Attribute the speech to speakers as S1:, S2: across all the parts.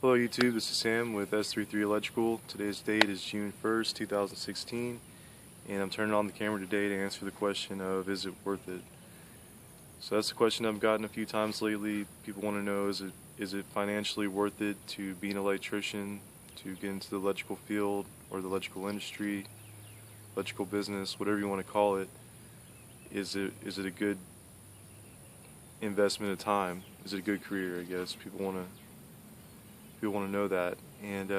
S1: Hello YouTube, this is Sam with S33 Electrical. Today's date is June 1st, 2016, and I'm turning on the camera today to answer the question of, is it worth it? So that's the question I've gotten a few times lately. People want to know, is it financially worth it to be an electrician, to get into the electrical field or the electrical industry, electrical business, whatever you want to call it. Is it a good investment of time? Is it a good career, I guess? People want to know that, and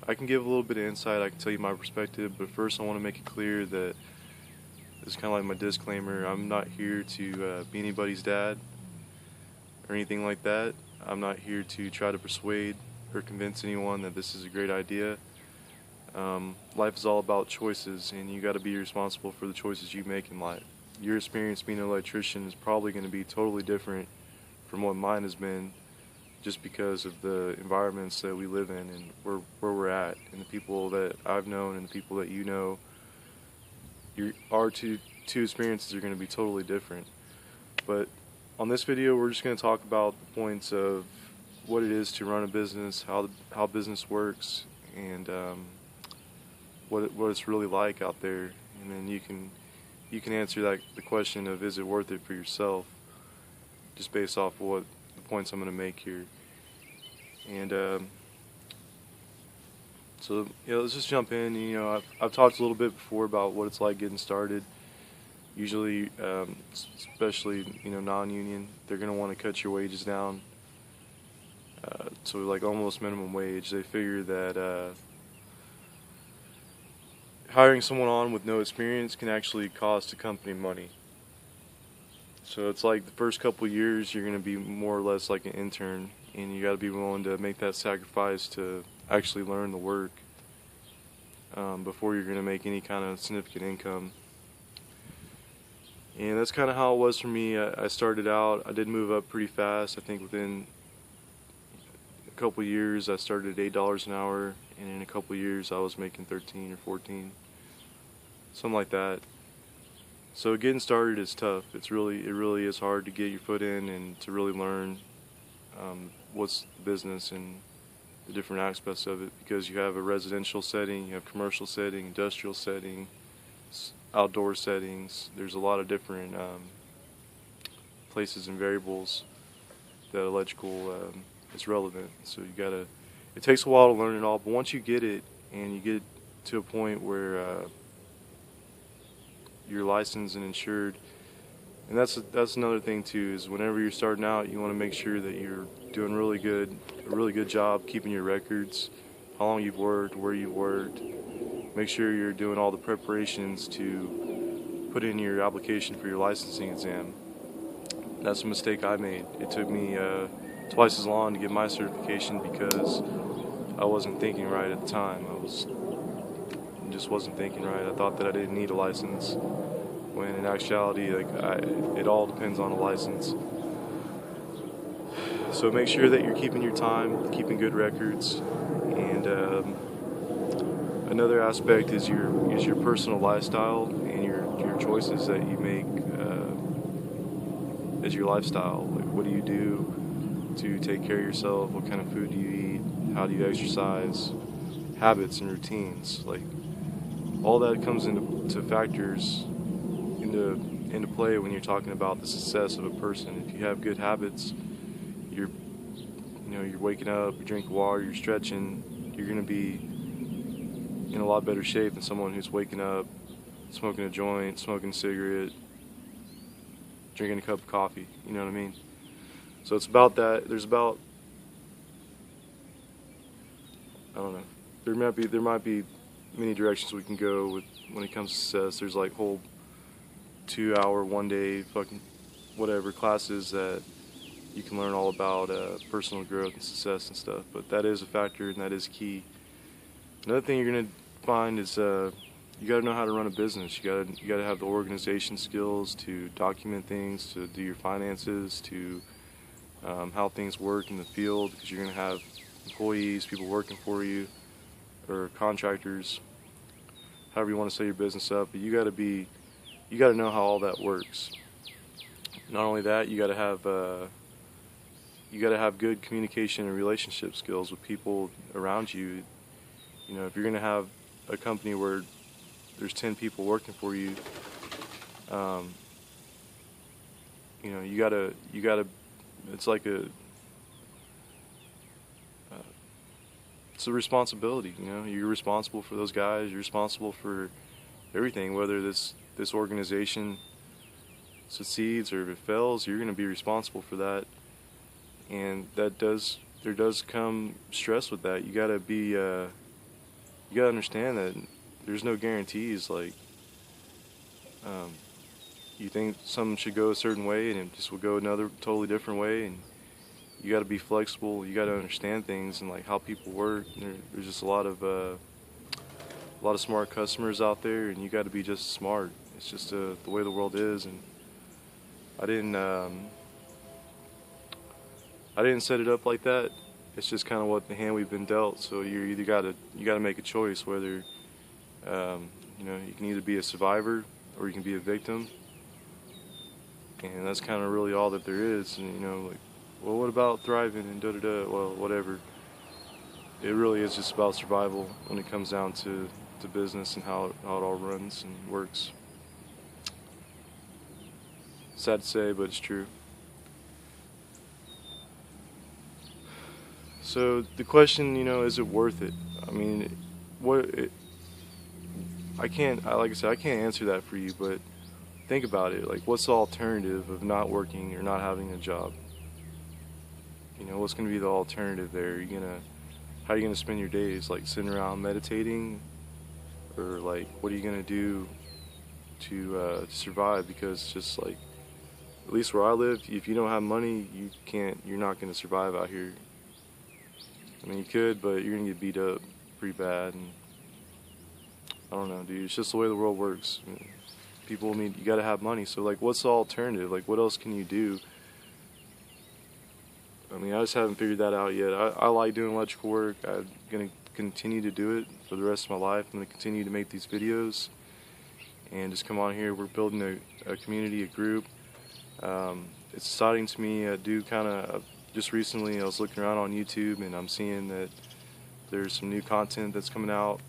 S1: I can give a little bit of insight. I can tell you my perspective, but first I want to make it clear that this is kind of like my disclaimer. I'm not here to be anybody's dad or anything like that. I'm not here to try to persuade or convince anyone that this is a great idea. Life is all about choices, and you got to be responsible for the choices you make in life. Your experience being an electrician is probably going to be totally different from what mine has been, just because of the environments that we live in and where we're at, and the people that I've known and the people that you know. Our two experiences are going to be totally different. But on this video, we're just going to talk about the points of what it is to run a business, how business works, and what it's really like out there. And then you can answer the question of, is it worth it for yourself, just based off what the points I'm going to make here. And so let's just jump in. I've talked a little bit before about what it's like getting started. Usually, especially non-union, they're going to want to cut your wages down. So like almost minimum wage. They figure that hiring someone on with no experience can actually cost a company money. So it's like the first couple years you're going to be more or less like an intern, and you got to be willing to make that sacrifice to actually learn the work before you're going to make any kind of significant income. And that's kind of how it was for me. I started out, I did move up pretty fast. I think within a couple years I started at $8 an hour, and in a couple years I was making 13 or 14, something like that. So getting started is tough. It really is hard to get your foot in and to really learn what's the business and the different aspects of it, because you have a residential setting, you have commercial setting, industrial setting, outdoor settings. There's a lot of different places and variables that electrical is relevant. So it takes a while to learn it all, but once you get it and you get to a point where you're licensed and insured. And that's another thing too, is whenever you're starting out, you want to make sure that you're doing a really good job keeping your records, how long you've worked, where you've worked. Make sure you're doing all the preparations to put in your application for your licensing exam. That's a mistake I made. It took me twice as long to get my certification because I wasn't thinking right at the time. Just wasn't thinking right. I thought that I didn't need a license, when in actuality, it all depends on a license. So make sure that you're keeping your time, keeping good records, and another aspect is your personal lifestyle and your choices that you make as your lifestyle. Like, what do you do to take care of yourself? What kind of food do you eat? How do you exercise? Habits and routines, like all that comes into factors into play when you're talking about the success of a person. If you have good habits, you're waking up, you're drinking water, you're stretching, you're going to be in a lot better shape than someone who's waking up, smoking a joint, smoking a cigarette, drinking a cup of coffee. You know what I mean? So it's about that. I don't know. There might be many directions we can go when it comes to success. There's like whole 2-hour, 1-day fucking whatever classes that you can learn all about personal growth and success and stuff. But that is a factor, and that is key. Another thing you're gonna find is you got to know how to run a business. You got to have the organization skills to document things, to do your finances, to how things work in the field, because you're gonna have employees, people working for you, or contractors, however you want to set your business up. But you got to know how all that works. Not only that, you got to have you got to have good communication and relationship skills with people around you. You know, if you're going to have a company where there's 10 people working for you, you know, you gotta, it's like it's a responsibility, you know. You're responsible for those guys, you're responsible for everything, whether this organization succeeds or if it fails, you're going to be responsible for that. And there does come stress with that. You gotta be, you gotta understand that there's no guarantees. Like, you think something should go a certain way and it just will go another totally different way, and you gotta be flexible. You gotta understand things and like how people work. There's just a lot of smart customers out there, and you gotta be just smart. It's just the way the world is, and I didn't set it up like that. It's just kind of what the hand we've been dealt. So you gotta make a choice whether you know, you can either be a survivor or you can be a victim, and that's kind of really all that there is. And you know, like, well, what about thriving and da da da? Well, whatever. It really is just about survival when it comes down to business and how it all runs and works. Sad to say, but it's true. So the question, you know, is it worth it? I mean, like I said, I can't answer that for you, but think about it. Like, what's the alternative of not working or not having a job? You know, what's going to be the alternative there? How are you gonna spend your days? Like sitting around meditating, or like what are you gonna do to survive? Because just like, at least where I live, if you don't have money, you're not gonna survive out here. I mean, you could, but you're gonna get beat up pretty bad, and I don't know, dude. It's just the way the world works. I mean, you gotta have money. So like, what's the alternative? Like, what else can you do? I mean, I just haven't figured that out yet. I like doing electrical work. I'm going to continue to do it for the rest of my life. I'm going to continue to make these videos and just come on here. We're building a community, a group. It's exciting to me. I do kind of, just recently I was looking around on YouTube and I'm seeing that there's some new content that's coming out.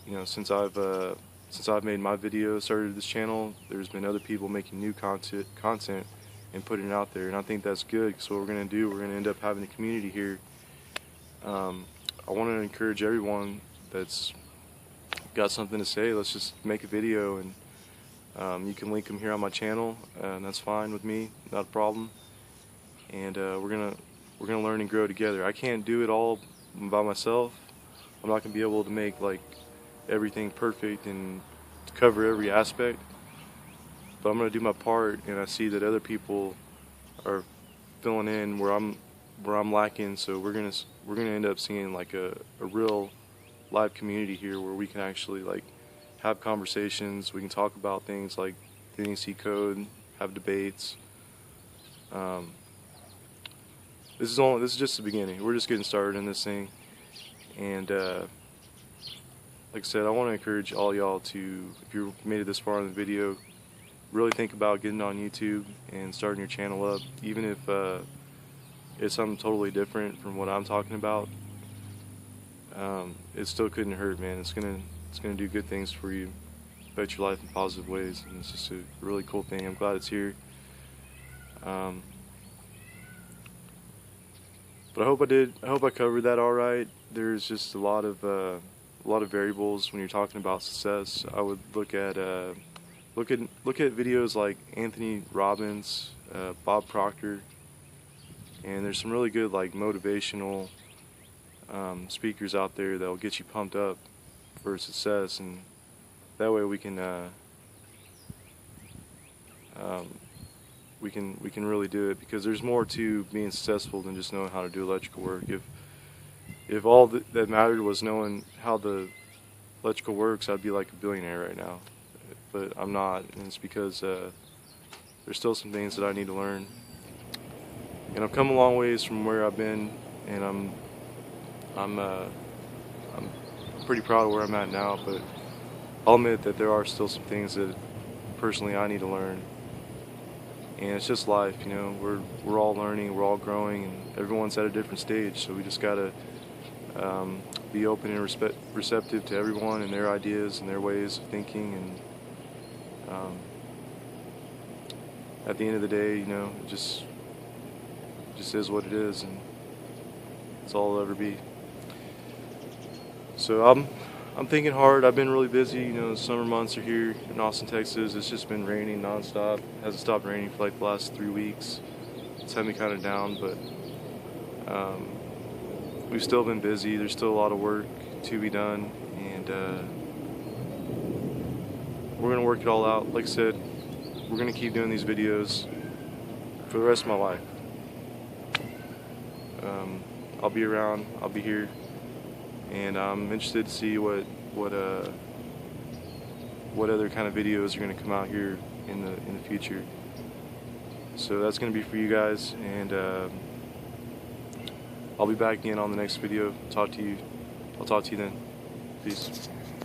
S1: You know, since I've made my video, started this channel, there's been other people making new content and putting it out there, and I think that's good, because what we're going to do, we're going to end up having a community here. I want to encourage everyone that's got something to say, let's just make a video, and you can link them here on my channel, and that's fine with me, not a problem. And we're gonna learn and grow together. I can't do it all by myself. I'm not going to be able to make like everything perfect and cover every aspect. But I'm going to do my part, and I see that other people are filling in where I'm lacking. So we're gonna end up seeing like a real live community here, where we can actually like have conversations. We can talk about things like the NEC code, have debates. This is just the beginning. We're just getting started in this thing, and like I said, I want to encourage all y'all to, if you made it this far in the video, really think about getting on YouTube and starting your channel up, even if it's something totally different from what I'm talking about. It still couldn't hurt, man. It's gonna do good things for you, affect your life in positive ways, and it's just a really cool thing. I'm glad it's here. But I hope I covered that all right. There's just a lot of variables when you're talking about success. I would look at videos like Anthony Robbins, Bob Proctor, and there's some really good like motivational speakers out there that will get you pumped up for success, and that way we can really do it, because there's more to being successful than just knowing how to do electrical work. If all that mattered was knowing how the electrical works, I'd be like a billionaire right now. But I'm not, and it's because there's still some things that I need to learn. And I've come a long ways from where I've been, and I'm pretty proud of where I'm at now. But I'll admit that there are still some things that personally I need to learn. And it's just life, you know. We're all learning, we're all growing, and everyone's at a different stage. So we just gotta be open and receptive to everyone and their ideas and their ways of thinking. And at the end of the day, you know, it just is what it is, and it's all it'll ever be. So I'm thinking hard. I've been really busy. You know, the summer months are here in Austin, Texas. It's just been raining nonstop. It hasn't stopped raining for like the last 3 weeks. It's had me kind of down, but we've still been busy. There's still a lot of work to be done, and we're gonna work it all out. Like I said, we're gonna keep doing these videos for the rest of my life. I'll be around. I'll be here. And I'm interested to see what other kind of videos are going to come out here in the future. So that's going to be for you guys, and I'll be back again on the next video. I'll talk to you then. Peace.